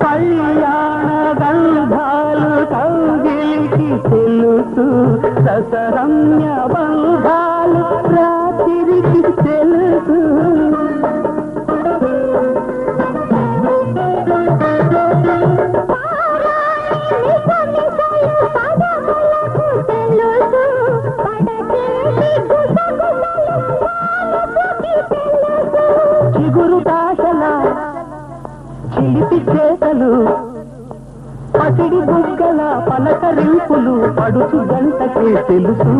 కళ్యాణ గంధాలు కౌగిలికి తెలుసు, ససరమ్య బంధాలు రాత్రికి తెలుసు. చిగురు కాశల చిలిపి చేతలు, పసిడి బుగ్గల పలకరింపులు పడుచు గంటకే తెలుసు.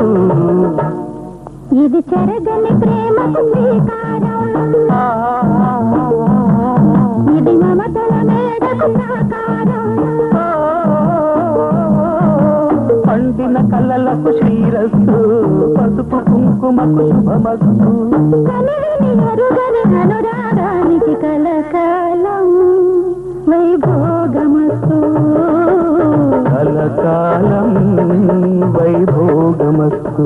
ఇది చెరగని ప్రేమకు శ్రీకారం, ఇది మమతల మేడకు సాకారం. పండిన కళ్ళలకు శ్రీరస్తు, పసుపు కుంకుమకు శుభమస్తు. కనివిని ఎరుగని అనురాగానికి కలకాలం వైభోగమస్తు, కలకాలం వైభోగమస్తు.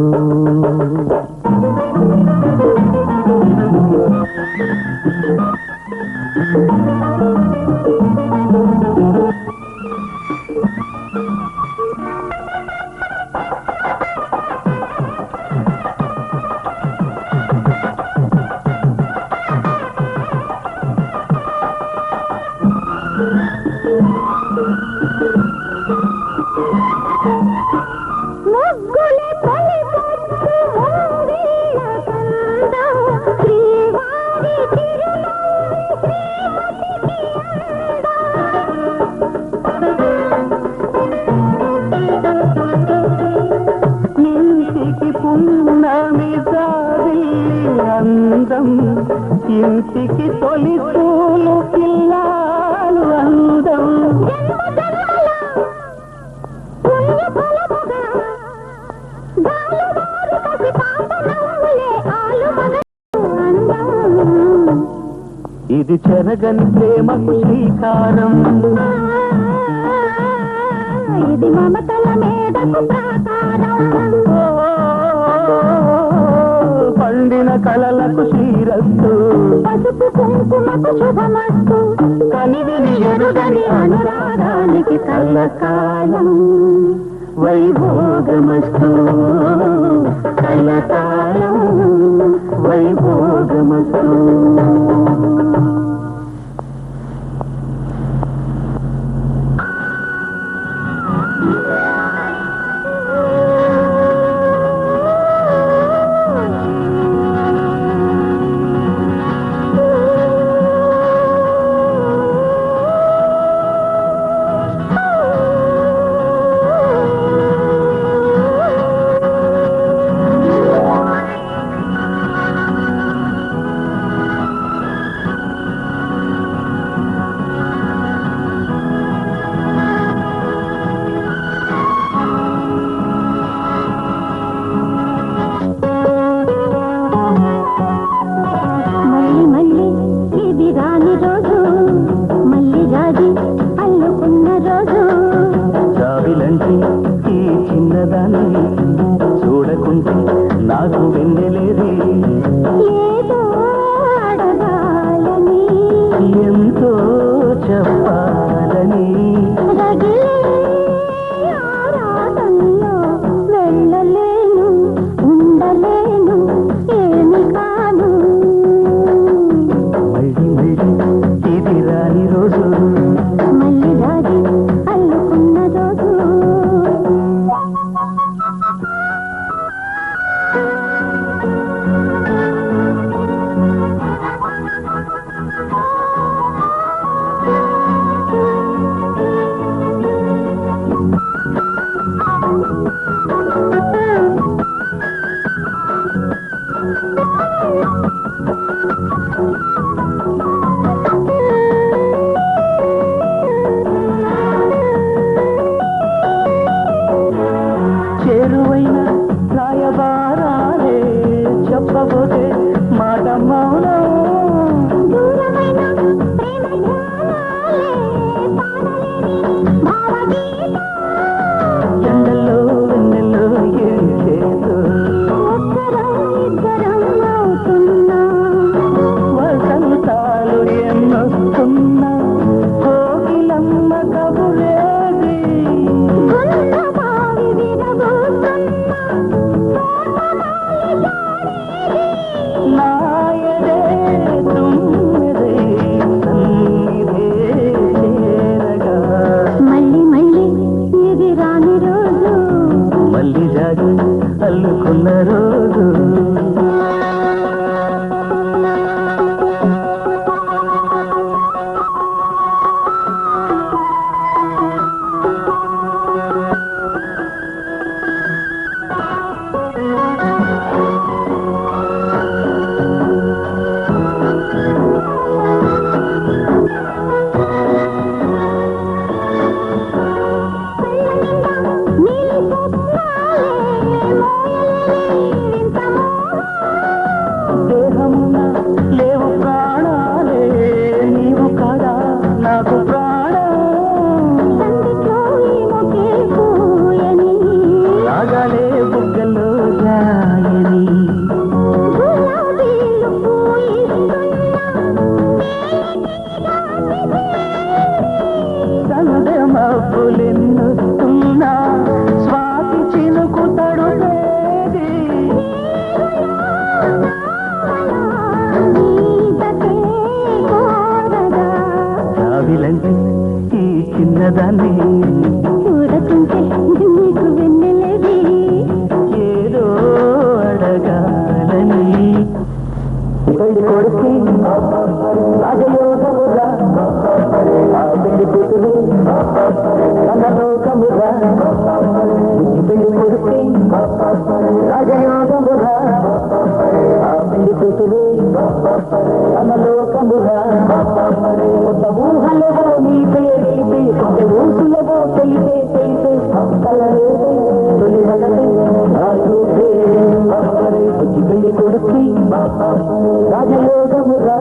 ముగ్గుల పలిపొచ్చు మూవీల కందం, శ్రీవారి చిరునవ్వు శ్రీమతికి అందం. ఇంటికి పున్నమి జాబిల్లి అందం, ఇంటికి తొలి పూలు పిల్లాలు అందం. ఇది చెరగని ప్రేమకు శ్రీకారం, ఇది మమతల మేడకు ప్రాకారం. పండిన కళలకు శ్రీరస్తు, పసుపు కుంకుమకు శుభమస్తు. కనివిని ఎరుగని అనురాగానికి కలకాలం వైభోగమస్తు, కలకాలం వైభోగమస్తు. జాబిలంటి ఈ చిన్నదాన్ని చూడకుంటే నాకు వెన్నెలేది, ఏదో అడగాలని ఎంతో చెప్పాలని. రగిలే ఆరాటంలో వెళ్ళలేను, ఉండలేను, ఏమి కాను. మళ్ళీ మళ్ళీ ఇది రాని రోజు, మళ్ళీ రాజు అల్లుకున్న రోజు. రోజు మళ్ళీ జాగి అల్లుకున్న రోజు దేహమున లేవు ప్రాణాలే నీవు కాదా నాకు ప్రాణం రాగాలే బుగ్గలో జాయని సందే మబ్బులెన్నుతున్నా స్వాతి చినుకు తడుపేది రావిలంటే ఈ చిన్నదాన్ని చూడకుంటే నీకు వెన్నెలది ఏదో అడగాలని పెళ్లి కొడుకు రాజయోగమురా ఆ పెళ్లి కూతురు కన్నలోకమురా పెళ్లి కొడుకు రాజయోగమురా ఆ పెళ్లి కూతురు కన్నలోకమురా కొత్త ఊహలేవో నీపే నీపే కొత్త ఊసులేవో తెలిపే తెలిపే కలరేపే తొలి వలనే రాజూపే పెళ్లి కొడుకు రాజయోగమురా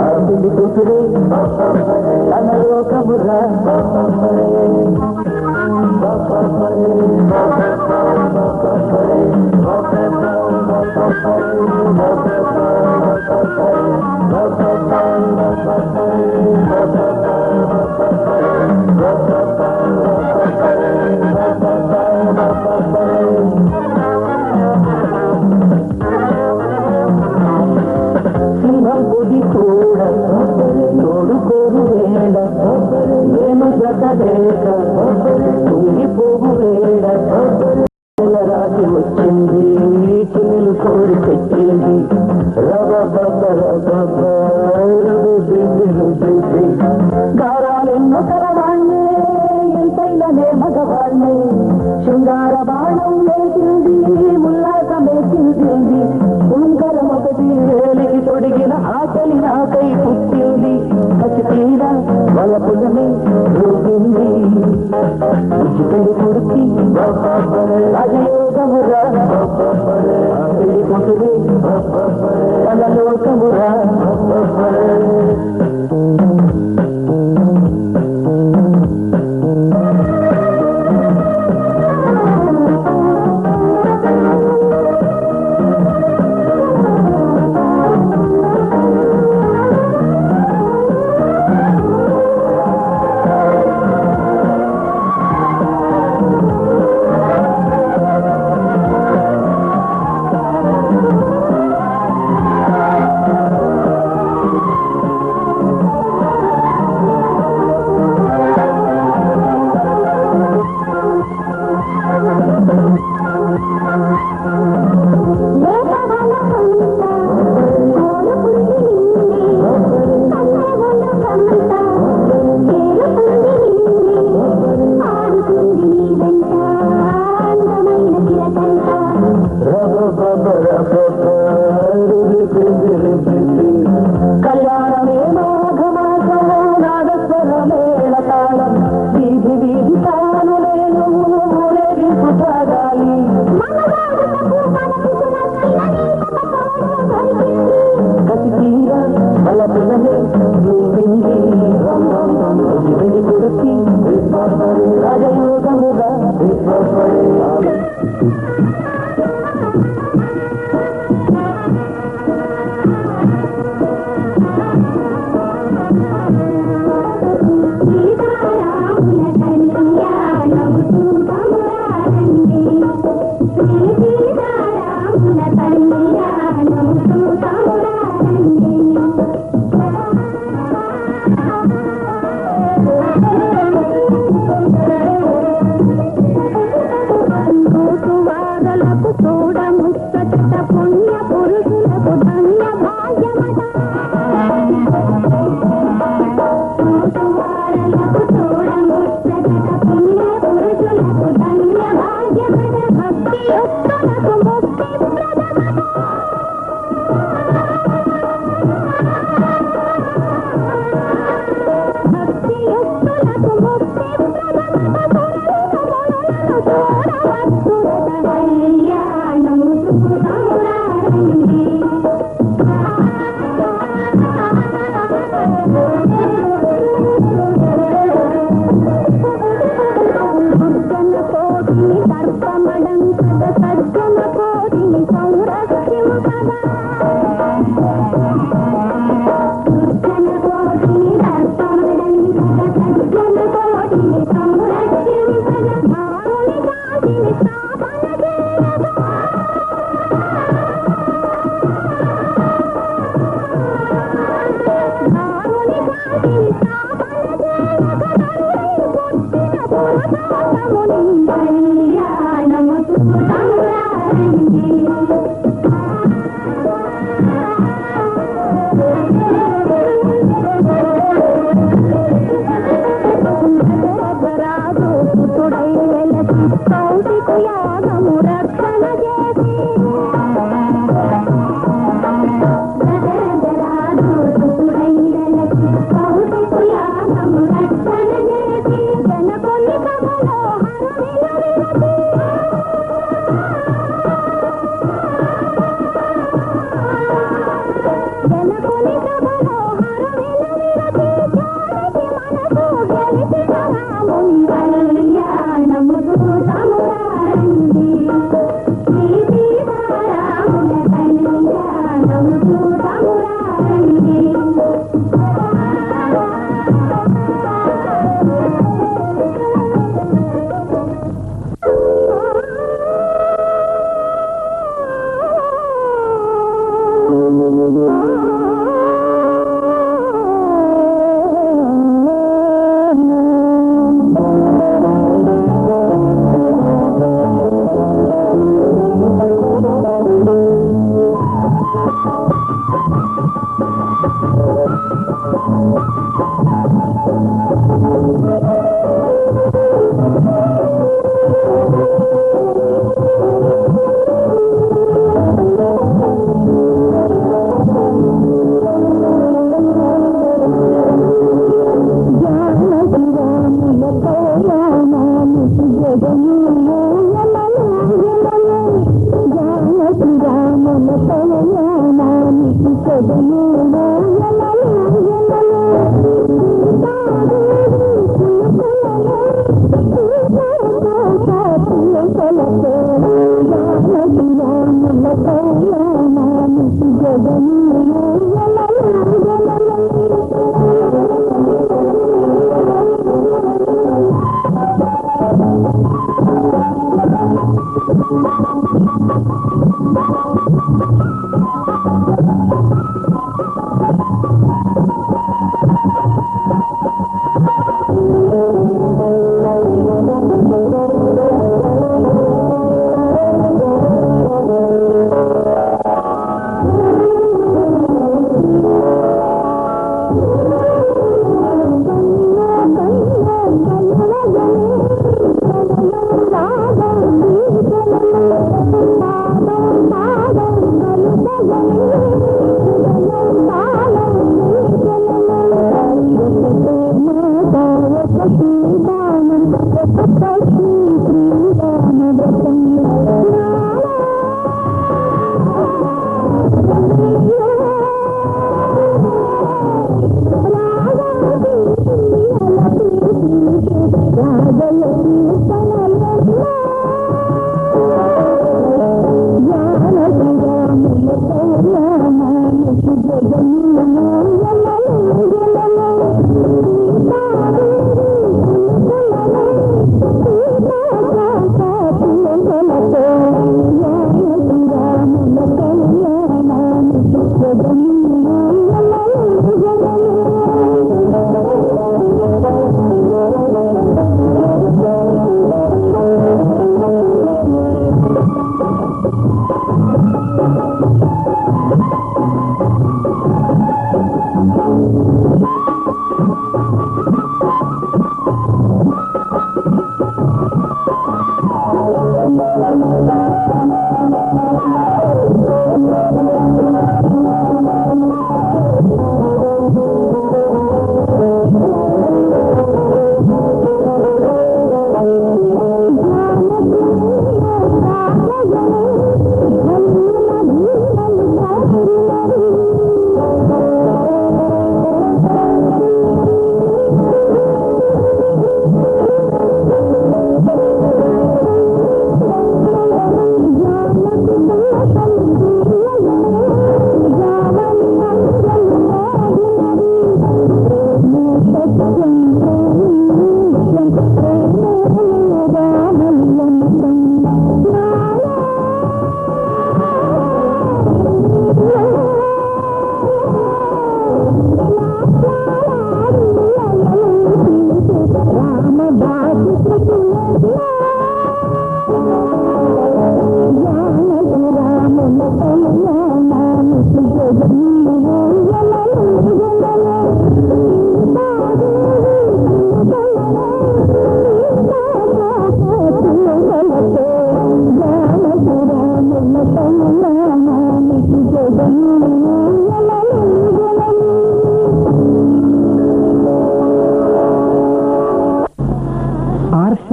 ఆ పెళ్లి కూతురు కన్నలోకమురా సింహం పొడి చూడ తోడుకోరు వేడ నేను జగలేక తుంగిపోగు వేడ రాసి వచ్చింది చిన్నలు కోరి పెట్టింది గారాలెన్నో కలవాణ్ణే ఎంతైననే మగవాణ్ణే శృంగార బాణం వేసింది ఉల్లాసమేసింది ఉంగరం ఒకటి వేలికి తొడిగిన ఆకలి నాకై పుట్టింది కసి తీర వలపులనే రూపింది పెళ్లి కొడుకి రాజయోగమురా పెళ్లి కొడుకు కలలోకమురా కళ్యాణమే మాఘమాసము నాదస్వరమేళ తాళం వీధి వీధి తాను నేను ఊరేగింపు సాగాలి కసి తీర బలపులనే రూపింది పెళ్లి కొడుకి రాజయోగముగా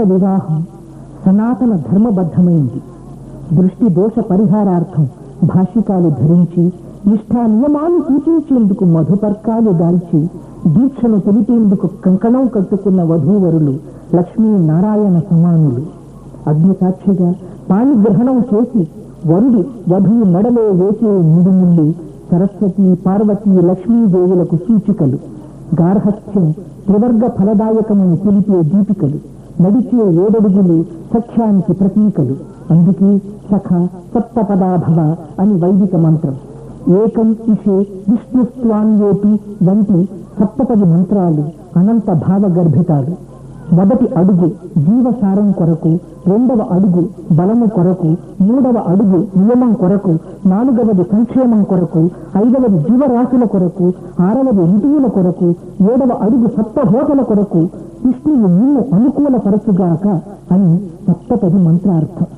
వివాహం సనాతన ధర్మబద్ధమైంది. దృష్టి దోష పరిహారార్థం భాషికాలు ధరించి నిష్ఠా నియమాలు సూచించేందుకు మధుపర్కాలు దాల్చి దీక్షను తెలిపేందుకు కంకణం కట్టుకున్న వధూవరులు లక్ష్మీనారాయణ సమానులు. అగ్నిసాక్షిగా పాణిగ్రహణం చేసి వరుడు వధువు మెడలో వేసే నిడుముళ్ళు సరస్వతి పార్వతీ లక్ష్మీదేవులకు సూచికలు. గార్హస్థ్యం త్రివర్గ ఫలదాయకమని తెలిపే దీపికలు. నడిచే ఏడడుగులు సఖ్యానికి ప్రతీకలు. అందుకే సఖ సప్తపదాభవ అని వైదిక మంత్రం. ఏకం ఇషే విష్ణుస్వాన్యేటు వంటి సప్తపది మంత్రాలు అనంత భావగర్భితాలు. మొదటి అడుగు జీవసారం కొరకు, రెండవ అడుగు బలము కొరకు, మూడవ అడుగు నియమం కొరకు, నాలుగవది సంక్షేమం కొరకు, ఐదవది జీవరాశుల కొరకు, ఆరవది ఋతువుల కొరకు, ఏడవ అడుగు సప్తహోతల కొరకు. విష్ణువు నిన్ను అనుకూలపరచుగాక అని సప్తపది మంత్రార్థం.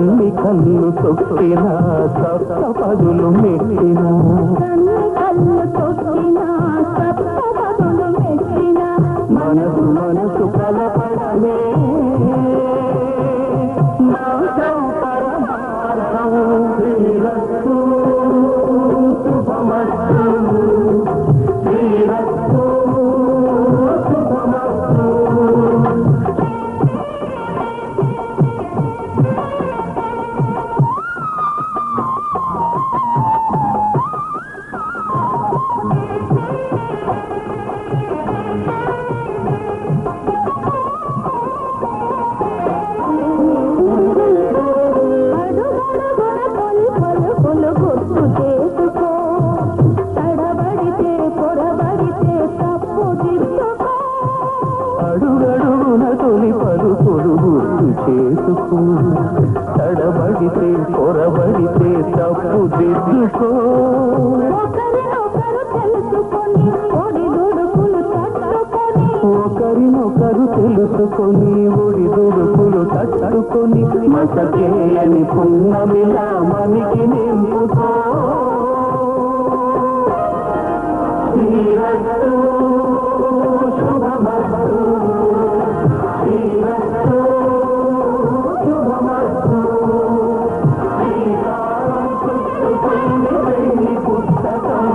కన్ని కన్ను తొక్కిన సప్తపదులు మెట్టిన కన్ను కళ్ళు తొక్కిన సప్తపదులు మెట్టిన మనసు మనసు కలపడమే నాశం పరమార్థం శ్రీరస్తు శుభమస్తు శ్రీరస్తు శుభమస్తు. అడుగడుగున తొలి పలుకులు గుర్తు చేసుకో తడబడితే పొరబడితే తప్పు దిద్దుకో అడుగడుగున తొలి పలుకులు గుర్తు చేసుకో తడబడితే పొరబడితే తప్పు దిద్దుకో ఒకరినొకరు తెలుసుకొని ఒడిదుడుకులు తట్టుకొని ఒకరినొకరు తెలుసుకొని ఒడిదుడుకులు తట్టుకొని మసకేయని పున్నమిలా మనకి నింపుకో శ్రీరస్తు శుభమస్తు శ్రీరస్తు శుభమస్తు. శ్రీకారం చుట్టుకుంది వెయ్యి పుస్తకం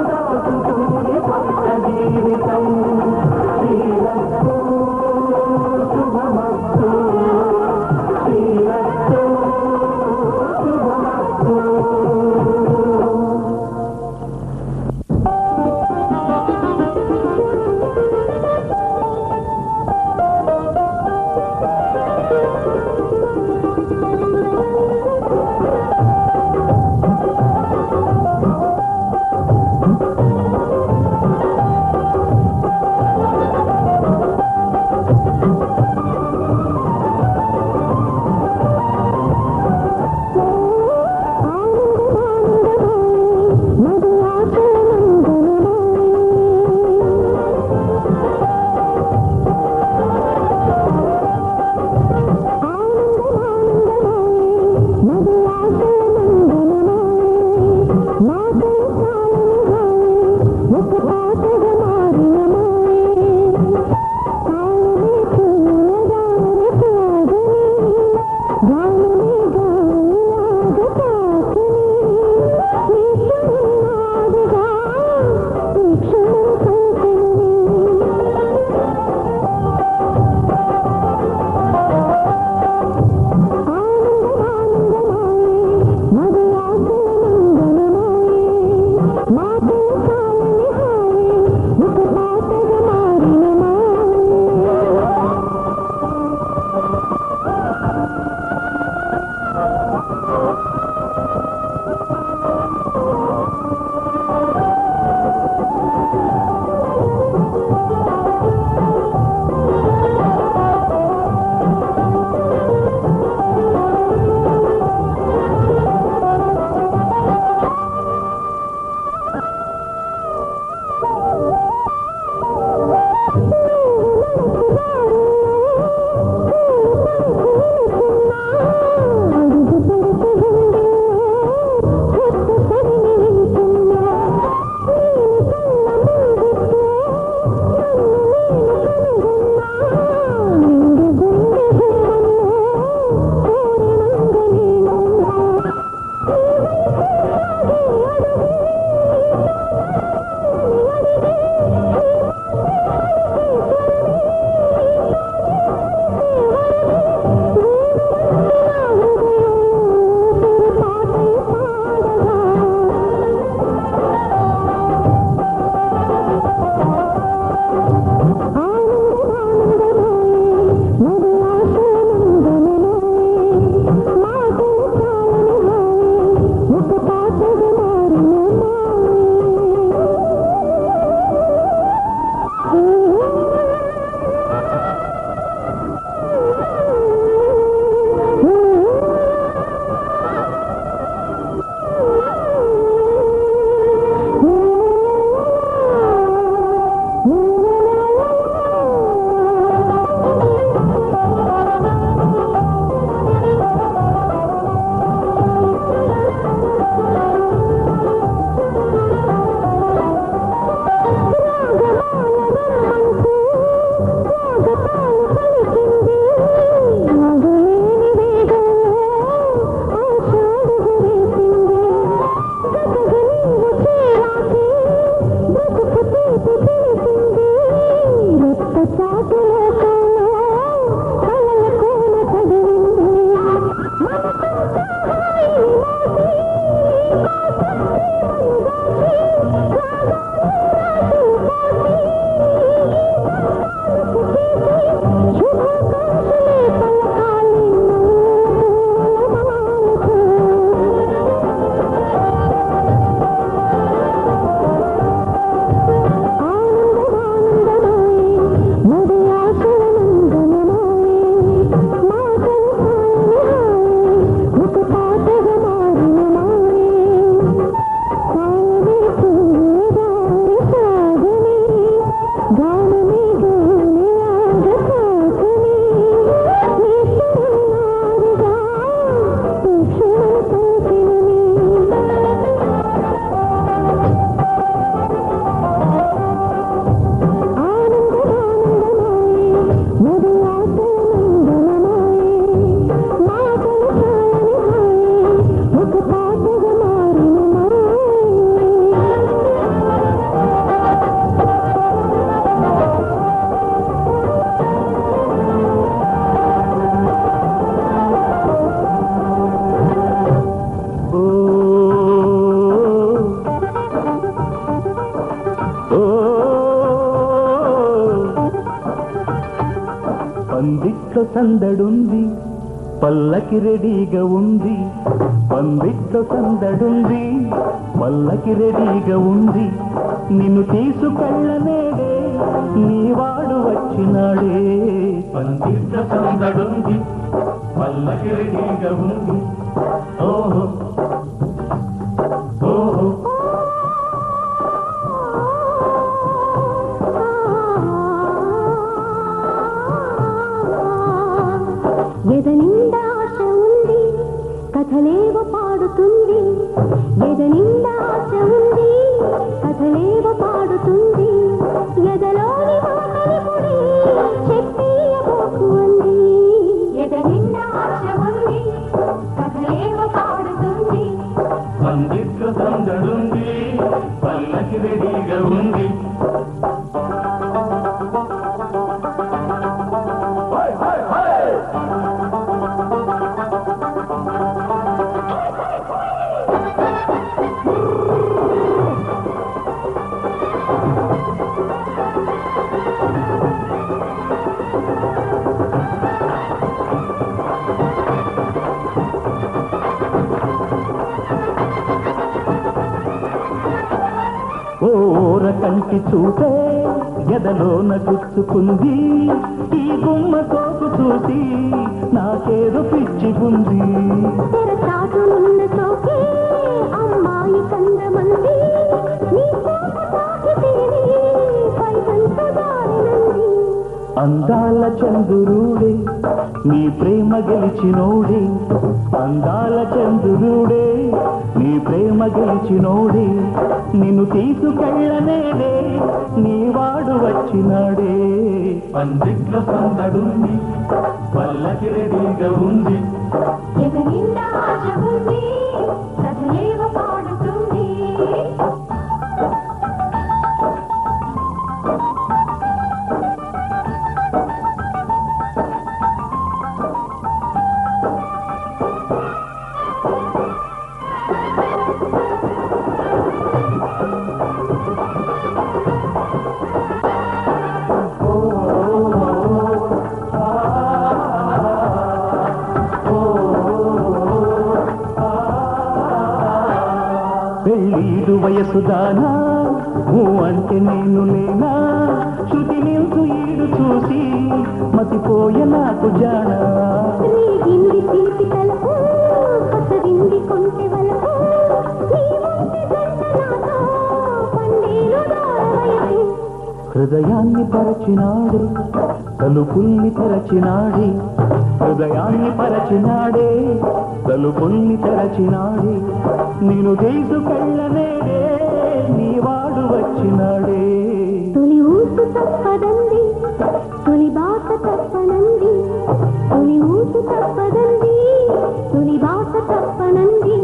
దాచుకుంది కొత్త జీవితం శ్రీరస్తు శుభమస్తు శ్రీరస్తు పందిట్లో సందడుంది పల్లకి రెడీగా ఉంది పందిట్లో సందడుంది పల్లకి రెడీగా ఉంది నిన్ను తీసుకెళ్ళనేడే నీవాడు వచ్చినాడే పందిట్లో సందడుంది పల్లకి రెడీగా ఉంది ఓహో ఓహో ఎదనిండా ఆశ ఉంది కథలేవ పాడుతుంది ఎదనిండా ఆశ ఉంది కథలేవ పాడుతుంది ఎదలోని మాటని ముడి చెప్పేయబోకు అంది ఎదనిండా ఆశ ఉంది కథలేవ పాడుతుంది పందిట్లో సందడుంది పల్లకి రెడీగా ఉంది ఓర కంటి చూపే ఎదలోన గుచ్చుకుంది ఈ గుమ్మ సోకు చూసి నాకేదో పిచ్చి ఉంది తెరచాటునున్న సోకే అమ్మాయి కందమంది నీ కోప తాకితేనే పైకంత దారినంది అందాల చంద్రుడే నీ ప్రేమ గెలిచినోడే అందాల చంద్రుడే నీ ప్రేమ గెలిచినోడే నిన్ను తీసుకెళ్ళనేడే నీవాడు వచ్చినాడే పందిట్లో సందడుంది పల్లకి రెడీగా ఉంది ఎదనిండా ఆశ ఉంది కథలేవ పాడుతుంది పెళ్ళీడు వయసుదానా ఊ అంటే నేను లేనా శృతి నించు ఈడు చూసి మతిపోయ నాకు జానా రేగింది తీపి తలుపు కొసరింది కొంటె వలపు నీ ముందు జంట నాతో పండేలు దారవయసు హృదయాన్ని పరచినాడే తలుపుల్ని తెరచినాడే హృదయాన్ని పరచినాడే తలుపుల్ని తెరచినాడే నేను తీసుకెళ్ళనేడే నీవాడు వచ్చినాడే తొలి ఊసు తప్పదంది తొలి బాట తప్పనంది తొలి ఊసు తప్పదంది తొలి బాట తప్పనంది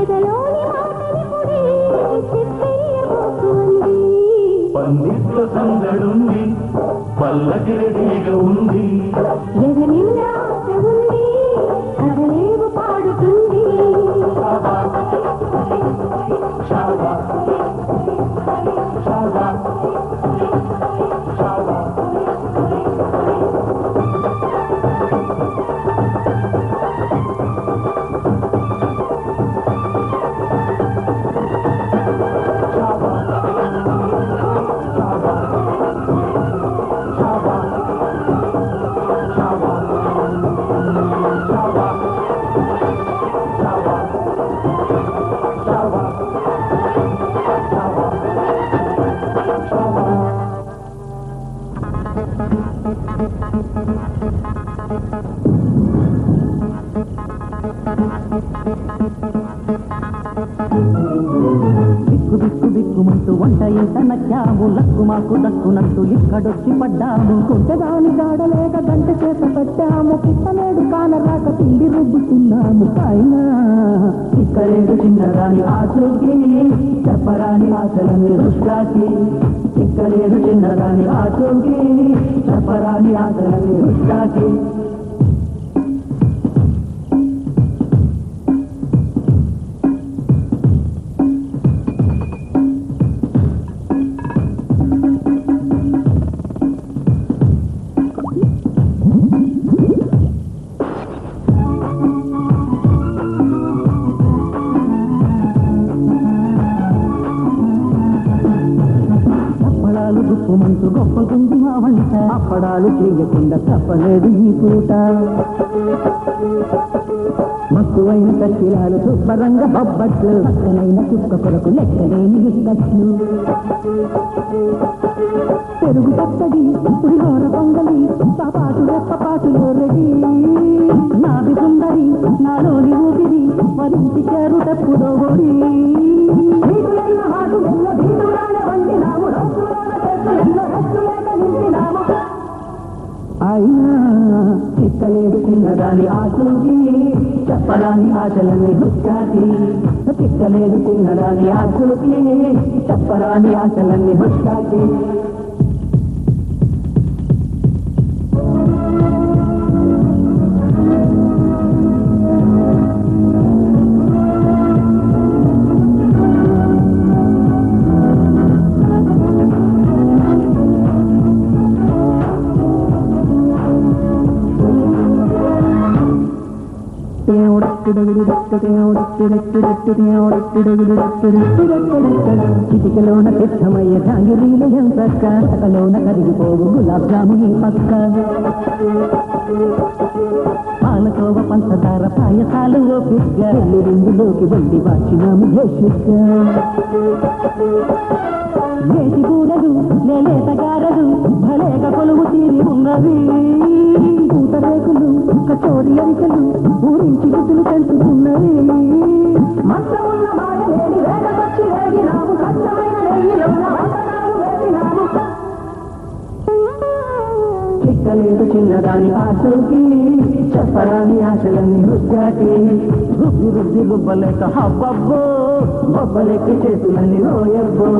ఎదలోని మాటని ముడి చెప్పేయబోకు అంది పందిట్లో సందడుంది పల్లకి రెడీగా ఉంది ఎదనిండా ఆశ ఉంది కథలేవు పాడుతుంది బిక్కు బిక్కు బిక్కుమంటూ వంట ఇంట నచ్చాము లక్కు మాకు దక్కునట్టు ఇక్కడొచ్చి పడ్డాము కుంటదాని దాడలేక గంట చేత పట్టాము పిట్టలేడు కానరాక తిండి రుబ్బుతున్నాము పైన ఇక్కలేడు చిన్నదాని ఆచూకి చెప్పరాని ఆశలని రుష్టాకి ఇక్కలేడు చిన్నదాని ఆచూకి చెప్పరాని ఆశలని రుష్టాకి మనసు గొప్పగుంది మా వంట అప్పడాలు చేయకుండా తప్పలేదు ఈ పూట మక్కువైన కచ్చిలాలు శుభ్రంగా బొబ్బట్లు పక్కనైన చుక్క కొరకు లెక్కలేని విక్కట్లు పెరుగు పచ్చడి పులిహోర పొంగలి పాపాటు రెప్పపాటులో రెడీ నాది సుందరి నాలోని ఊపిరి మరింటి చేరుటప్పుడో ఒడి అయినా చిక్కలేదు చిన్నదాని ఆశలకి చెప్పరాని ఆశలన్నీ హుష్కాటి చిక్కలేదు చిన్నదాని ఆశలకి చెప్పరాని ఆశలన్నీ హుష్కాటి చిటికలోన సిద్ధమయ్య జాంగిరీల ఎంతక్క సకలోన కరిగిపోవు గులాబ్ జాముని పక్క పాలకోవ పంచదార పాయసాలు ఓపిక వెళ్ళి రిందులోకి వెళ్ళి వాచినాము భేషుగా వేసి కూరలు లేతగారలు భలేగా కొలువు తీరి ఉన్నవి పూతరేకులు కచోడి అరికలు ఊరించి రుచులు పెంచుతున్నవి మంత్రమున్న మాయలేని వేగపచ్చి వేగినాము సత్యమైన నెయ్యిలోన వంటకాలు వేసినాము చిక్కలేదు చిన్నదాని ఆశలకి చెప్పరాని ఆశలన్నీ రుద్దాటి రుద్ది రుద్ది రుబ్బలేక హబ్బబ్బో బొబ్బలెక్కి చేతులన్నీ రోయబ్బో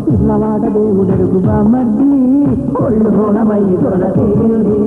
పిల్లవాడ దేవుడెరుగు బామర్ది ఒళ్ళు హోనమయ్యి తొడ తీరింది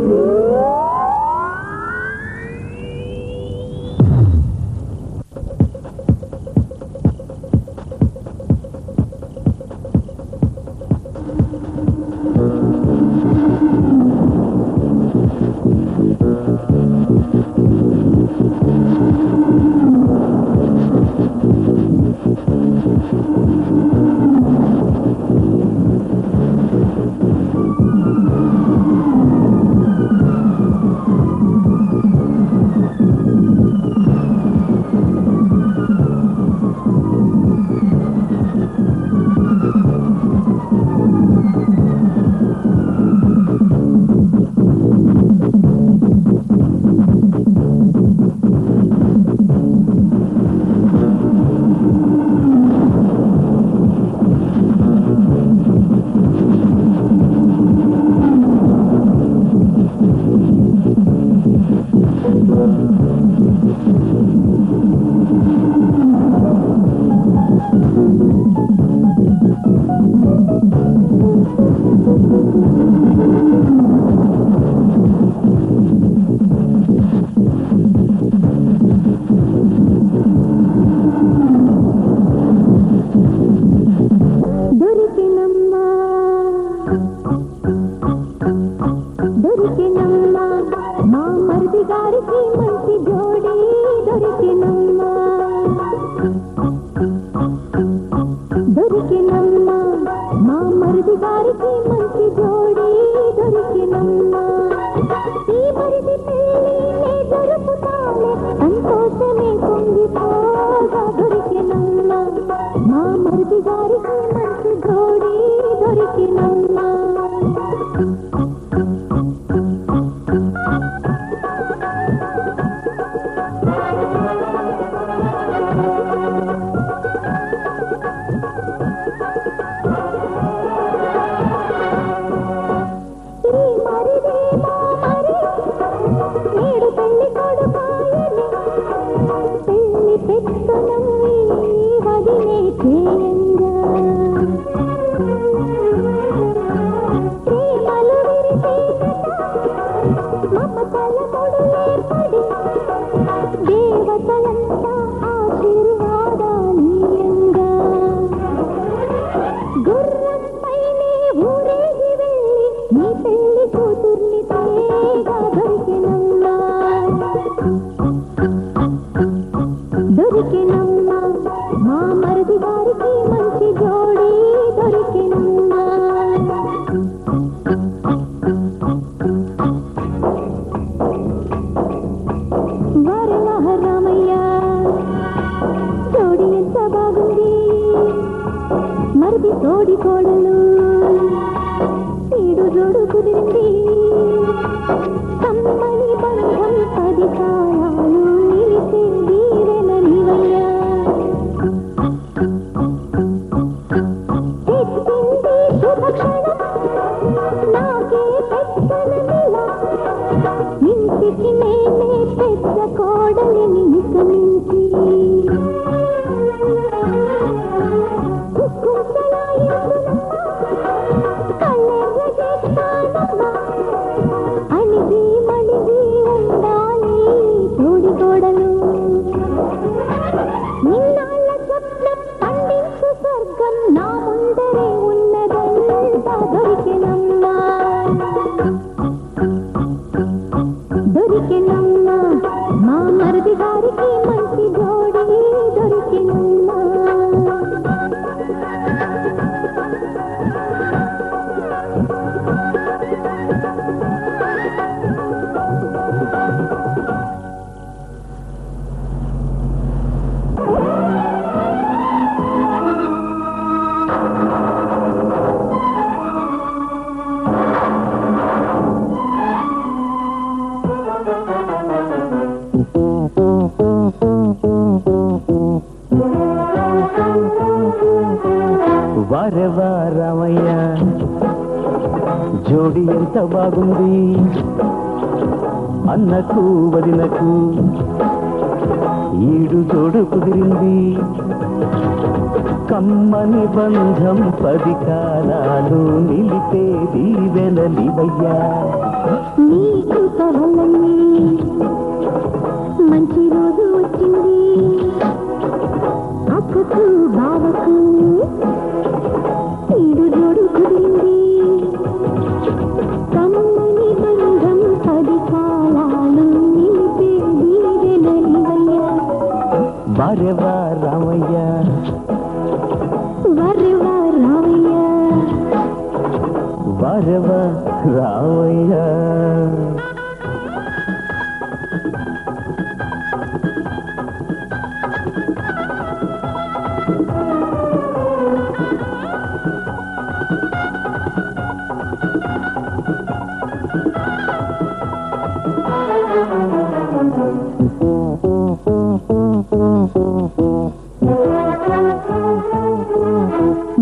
తోడి కోడలు ఈడు జోడు కుదిరింది కమ్మని బంధం 10 కాలాలు నిలిచే దీవెన నీవయ్యా తెచ్చింది శుభక్షణం నాకే పెద్దనమిలా ఇంటికి నేనే పెద్ద కోడలిని నిజమించి అణిగి మణిగి ఉండాలి తోడి కోడలు నిన్నాళ్ళ స్వప్నం పండించు స్వర్గం నా ముందరే ఉన్నదంతా దొరికెనమ్మా దొరికెనమ్మా మా మరిది గారికి మంచి జోడి దొరికెనమ్మా వారెవా రామయ్య జోడి ఎంత బాగుంది అన్నకు వదినకు ఈడు జోడు కుదిరింది కమ్మని బంధం 10 కాలాలు నిలిపే దీవెనలివయ్యా నీకు కవలన్నీ మంచి రోజు వచ్చింది అక్కకు బావకు ఈడు జోడు కుదిరింది కమ్మని బంధం 10 కాలాలు నిలిపే దీవెనలివయ్యా వారెవా రామయ్య వరెవా రామయ్య వారెవా రామయ్య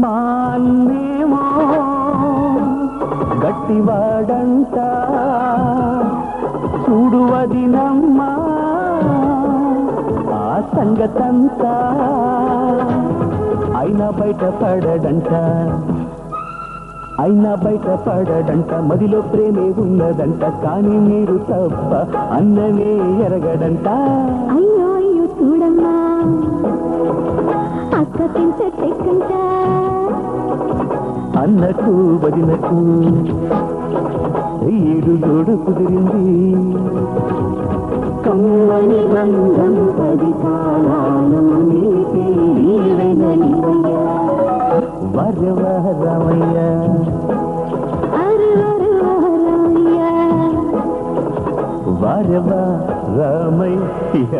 మా అన్నేమో గట్టివాడంట చూడు వదినమ్మా ఆ సంగతంతా అయినా బయట పడడంట మదిలో ప్రేమే ఉన్నదంట కానీ మీరు తప్ప అన్ననే ఎరగడంట అయ్యో అయ్యో చూడమ్మా అక్క తింటెక్కంట అన్నకు వదినకు ఈడు జోడు కుదిరింది కమ్మని బంధం 10 కాలాలు నిలిపే దీవెనలివయ్యా వారెవా రామయ్య వారెవా రామయ్య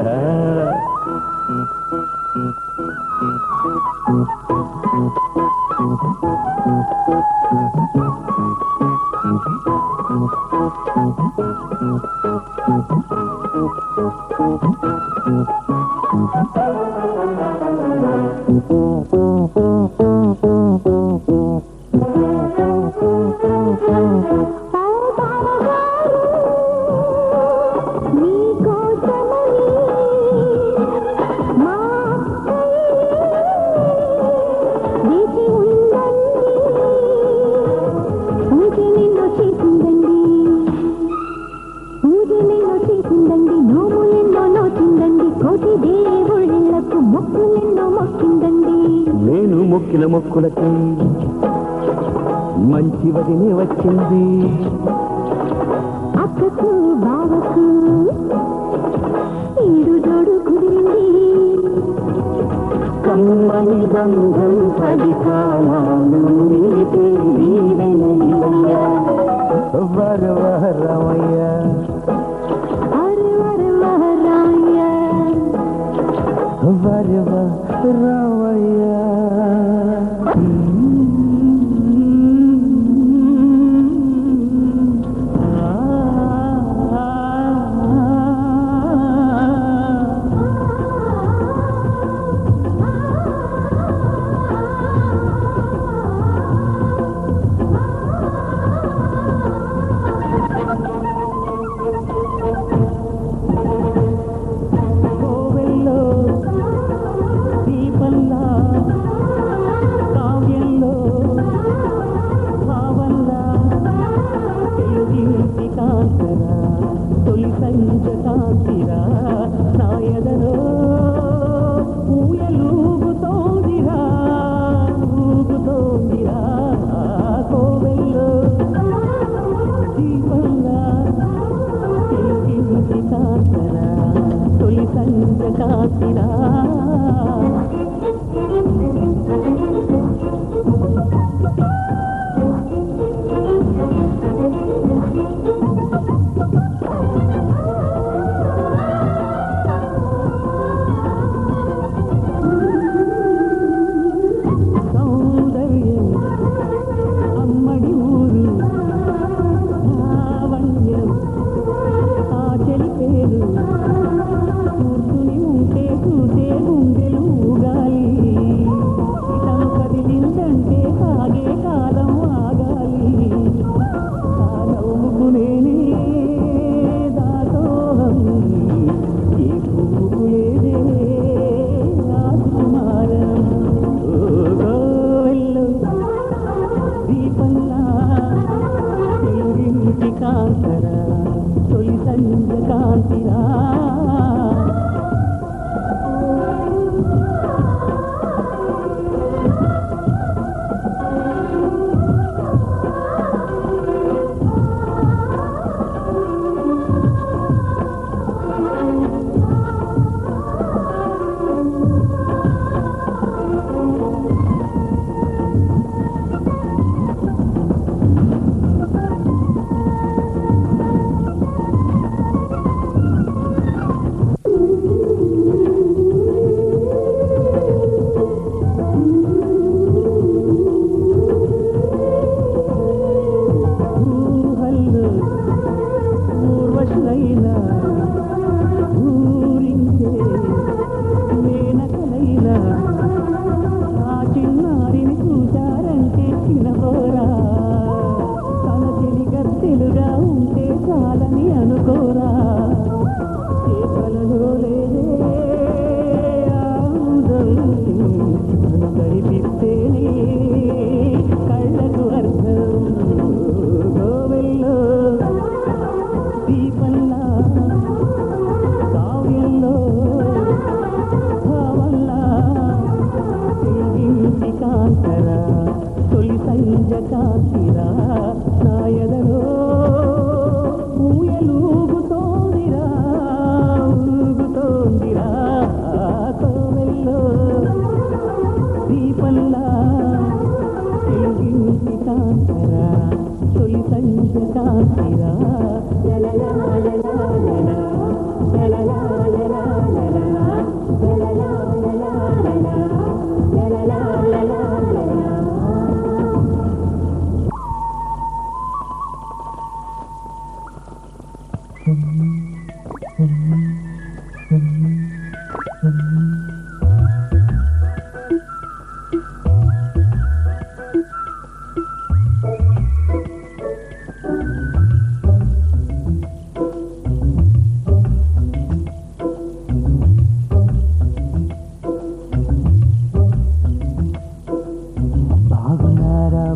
నేను మొక్కిన మొక్కులకి మంచి వదినే వచ్చింది అక్కకు బావకు ఈడు జోడు కుదిరింది కమ్మని బంధం 10 కాలాలు నిలిపే దీవెనలివయ్యా వారెవా రామయ్య వరవ రావయ్యా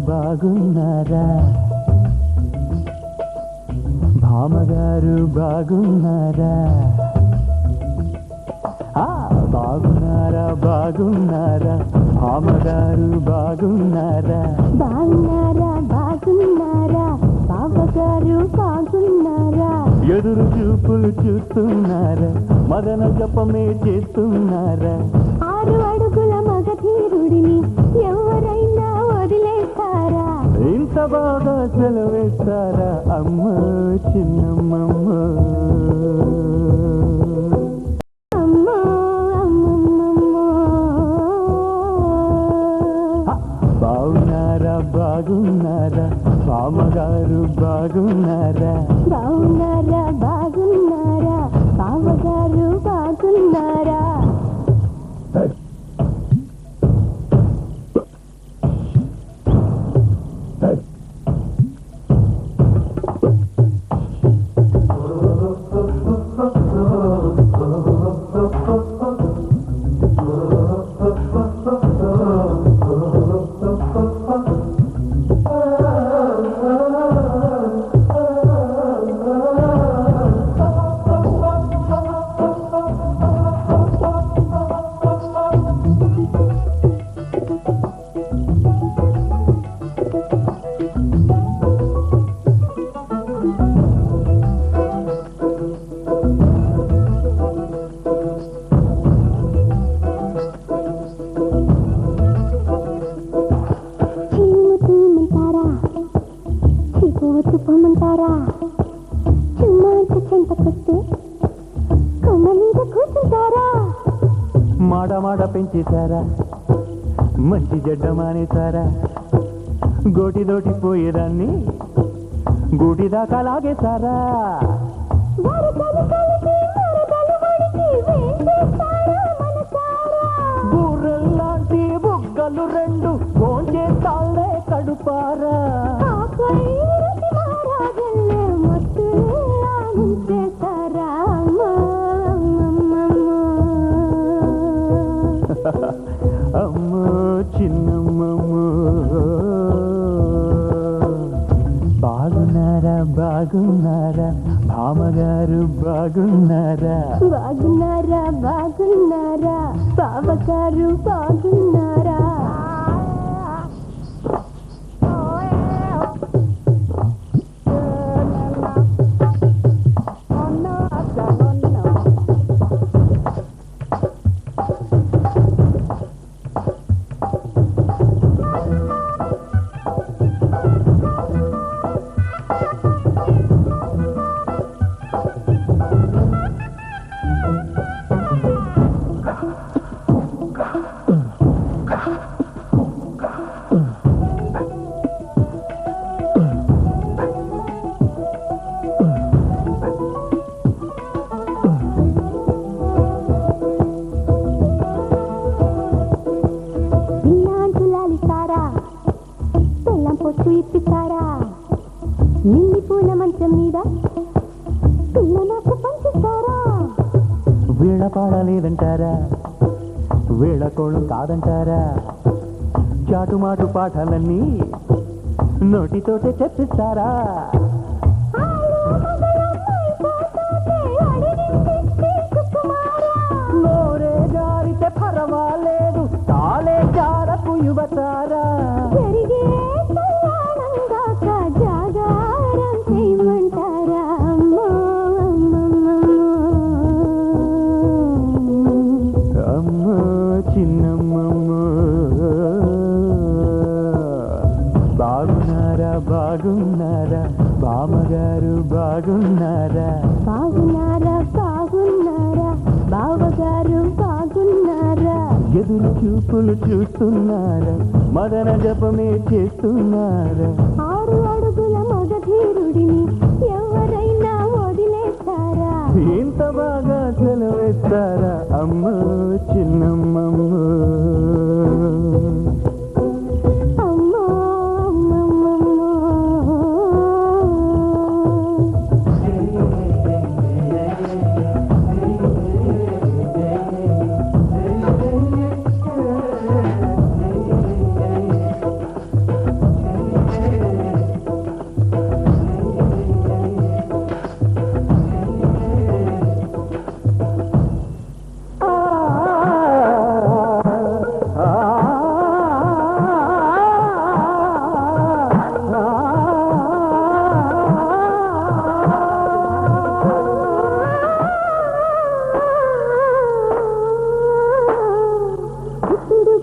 బాగున్నారా భామగారు బాగున్నారా బాగున్నారా బాగున్నారా భామగారు బాగున్నారా బాగున్నారా బాగున్నారా బావగారు బాగున్నారా ఎదురు చూపులు చూస్తున్నారా మదన జపమే చేస్తున్నారా 6 అడుగుల మగధీరుడిని ఎవరైనా వదిలేస్తారా ఇంత బాగా సెలవేస్తారా అమ్మ చిన్నమ్మమ్మ అమ్మా అమ్మమ్మ బాగున్నారా బాగున్నారా బాగున్నారా బావగారు బాగున్నారా పొమ్మంటారా చుమ్మాంత చెంత కొట్టి కొమ్మ మీద కూర్చుంటారా మాడ మాడ పెంచేశారా మంచి జడ్డ మానేశారా గోటిదోటి పోయేదాన్ని గూటి దాకా లాగేశారా బూరెల్లాంటి బుగ్గలు రెండు భోంచేస్తాళ్ళే కడుపారా అమ్మో చిన్నమ్మమ్మో బాగున్నారా బాగున్నారా భామగారు బాగున్నారా బాగున్నారా బాగున్నారా బావగారు బాగున్నారా పొట్టు ఇప్పిస్తారా నిండి పూల మంచం మీద పిల్ల నాకు పంచిస్తారా వీళ్ళ పాడలేదంటారా వీళ్ళ కోళం కాదంటారా చాటుమాటు పాఠాలన్నీ నోటితోటే చెప్పిస్తారా నోరే జారితే పర్వాలేదు తాలే జారకు యువతారా చిన్నమ్మమ్మో బాగున్నారా బాగున్నారా బామ్మగారు బాగున్నారా బాగున్నారా బాగున్నారా బావగారు బాగున్నారా ఎదురు చూపులు చూస్తున్నారా మదన జపమే చేస్తున్నారా 6 అడుగుల మగధీరుడిని ఎవరైనా వదిలేస్తారా ఇంత బాగా సెలవేస్తారా అమ్మో చిన్నమ్మమ్మో అమ్మో అమ్మమ్మమ్మో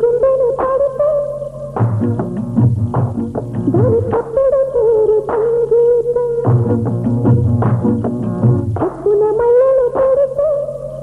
గుండెను తడితే దాని తప్పే